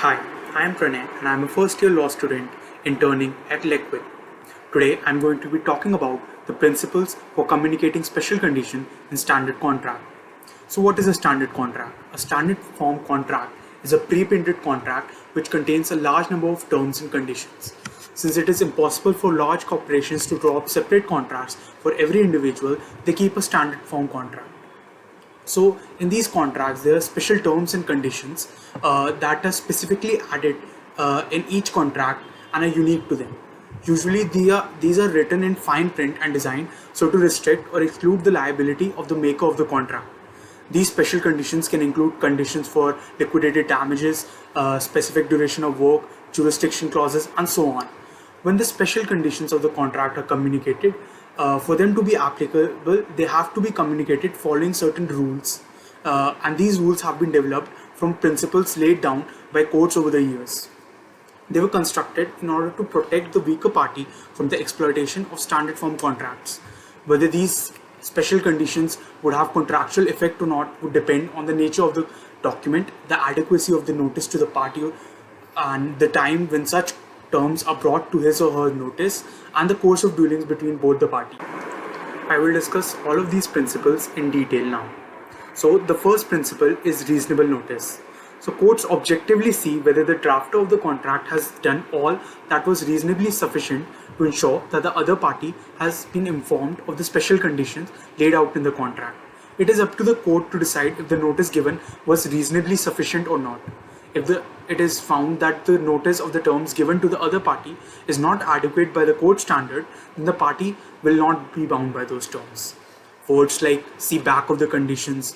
Hi, I am Pranay and I am a first year law student interning at Lakewood. Today I am going to be talking about the principles for communicating special condition in standard contract. So what is a standard contract? A standard form contract is a pre-printed contract which contains a large number of terms and conditions. Since it is impossible for large corporations to draw up separate contracts for every individual, they keep a standard form contract. So in these contracts, there are special terms and conditions that are specifically added in each contract and are unique to them. Usually these are written in fine print and designed so to restrict or exclude the liability of the maker of the contract. These special conditions can include conditions for liquidated damages, specific duration of work, jurisdiction clauses, and so on. When the special conditions of the contract are communicated, for them to be applicable, they have to be communicated following certain rules. And these rules have been developed from principles laid down by courts over the years. They were constructed in order to protect the weaker party from the exploitation of standard form contracts. Whether these special conditions would have contractual effect or not would depend on the nature of the document, the adequacy of the notice to the party, and the time when such terms are brought to his or her notice, and the course of dealings between both the parties. I will discuss all of these principles in detail now. So the first principle is reasonable notice. So courts objectively see whether the drafter of the contract has done all that was reasonably sufficient to ensure that the other party has been informed of the special conditions laid out in the contract. It is up to the court to decide if the notice given was reasonably sufficient or not. If it is found that the notice of the terms given to the other party is not adequate by the court standard, then the party will not be bound by those terms. Words like see back of the conditions,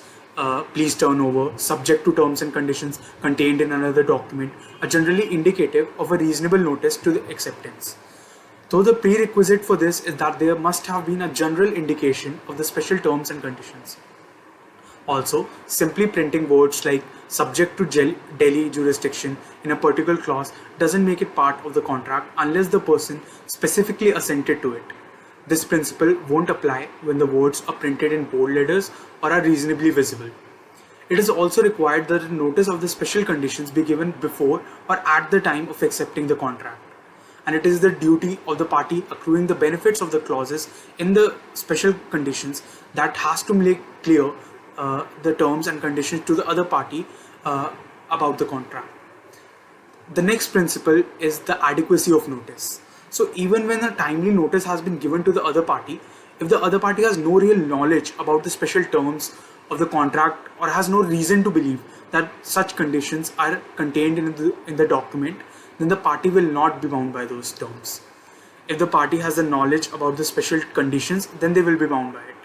please turn over, subject to terms and conditions contained in another document are generally indicative of a reasonable notice to the acceptance. Though the prerequisite for this is that there must have been a general indication of the special terms and conditions. Also, simply printing words like subject to Delhi jurisdiction in a particular clause doesn't make it part of the contract unless the person specifically assented to it. This principle won't apply when the words are printed in bold letters or are reasonably visible. It is also required that a notice of the special conditions be given before or at the time of accepting the contract. And it is the duty of the party accruing the benefits of the clauses in the special conditions that has to make clear the terms and conditions to the other party about the contract. The next principle is the adequacy of notice. So even when a timely notice has been given to the other party, if the other party has no real knowledge about the special terms of the contract or has no reason to believe that such conditions are contained in the document, then the party will not be bound by those terms. If the party has the knowledge about the special conditions, then they will be bound by it.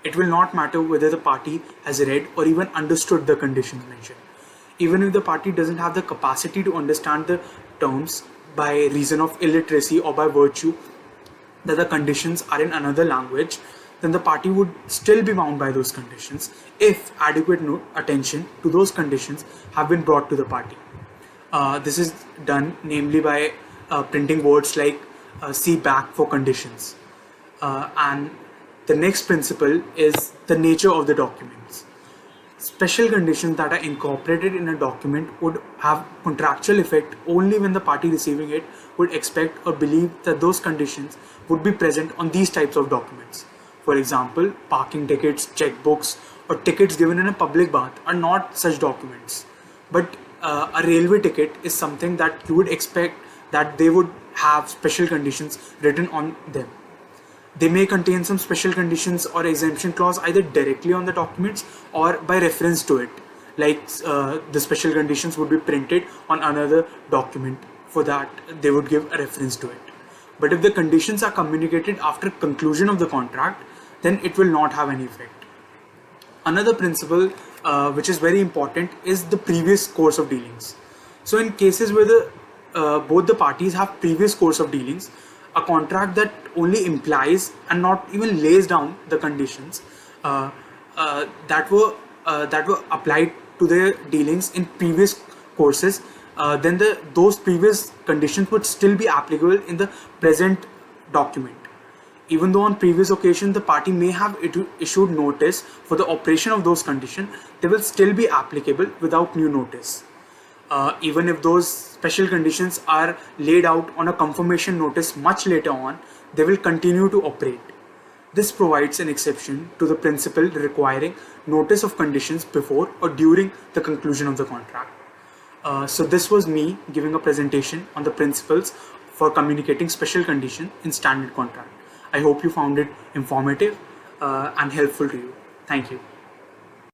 It will not matter whether the party has read or even understood the conditions mentioned. Even if the party doesn't have the capacity to understand the terms by reason of illiteracy or by virtue that the conditions are in another language, then the party would still be bound by those conditions if adequate attention to those conditions have been brought to the party. This is done namely by printing words like see back for conditions. And the next principle is the nature of the documents. Special conditions that are incorporated in a document would have contractual effect only when the party receiving it would expect or believe that those conditions would be present on these types of documents. For example, parking tickets, checkbooks, or tickets given in a public bath are not such documents. But a railway ticket is something that you would expect that they would have special conditions written on them. They may contain some special conditions or exemption clause either directly on the documents or by reference to it. Like the special conditions would be printed on another document. For that, they would give a reference to it. But if the conditions are communicated after conclusion of the contract, then it will not have any effect. Another principle which is very important is the previous course of dealings. So in cases where both the parties have previous course of dealings, a contract that only implies and not even lays down the conditions that were applied to their dealings in previous courses, then those previous conditions would still be applicable in the present document. Even though on previous occasion the party may have issued notice for the operation of those conditions, they will still be applicable without new notice. even if those special conditions are laid out on a confirmation notice much later on, they will continue to operate. This provides an exception to the principle requiring notice of conditions before or during the conclusion of the contract. So this was me giving a presentation on the principles for communicating special condition in standard contract. I hope you found it informative and helpful to you. Thank you.